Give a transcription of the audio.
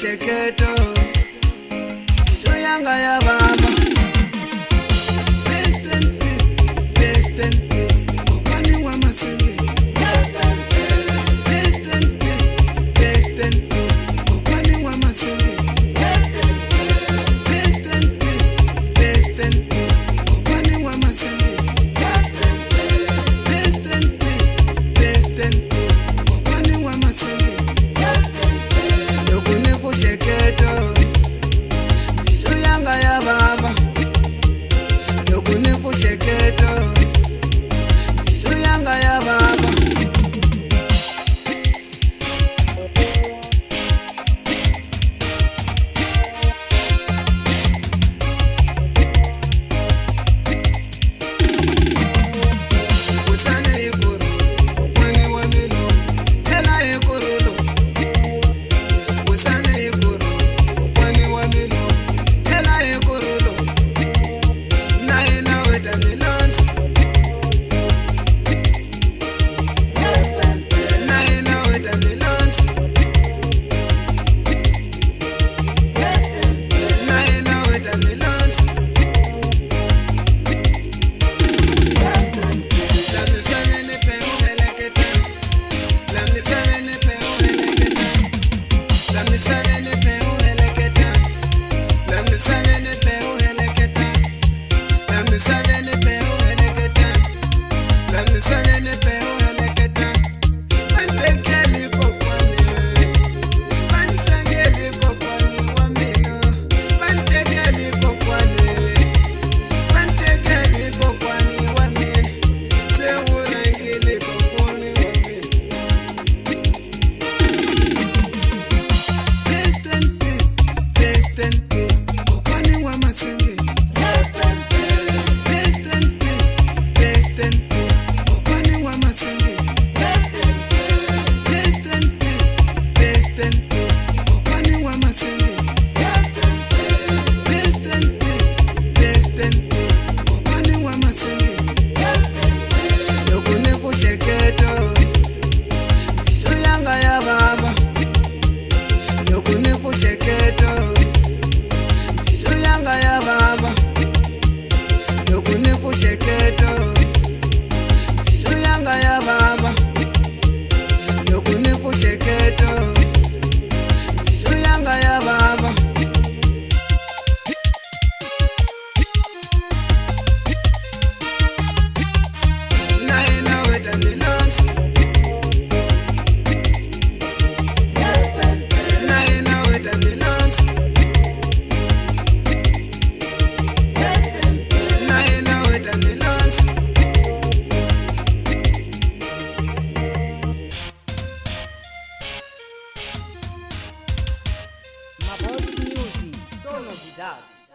kusheketo Yanga ya baba Rest in peace, rest in peace Opani wa Masenge Rest in peace, rest in peace Opani wa Masenge Rest in peace, rest in peace Opani wa Masenge Rest in peace, rest in peace Opani wa Masenge Lokune kusheketo Yanga ya baba Lokune kusheketo Yanga ya baba Usane ikuru Okwani wa milo Tela ikurulu Usane ikuru Okwani wa milo Tela ikurulu Naina weta milons Naina weta milons Naina weta milons La misavene pe uheleketa La misavene pe uheleketa La misavene pe uheleketa La misavene pe uheleketa La misavene pe uheleketa La misavene pe uheleketa Mantegeli kokwani Mantegeli kokwani wamino Mantegeli kokwani Mantegeli kokwani wamino Se urangili kokwani wamino Rest in peace, rest in peace Okwani wa Masenge Rest in peace, rest in peace Okwani wa Masenge Rest in peace, rest in peace Okwani wa Masenge Rest in peace, rest in peace Okwani wa Masenge Lokune kusheketo Yanga ya baba Lokune kusheketo Yanga ya baba Lokune kusheketo Yanga ya baba Lokune kusheketo Yanga ya baba Naina weta milons Naina weta milons Naina weta milons Mabodi Music, só novidade.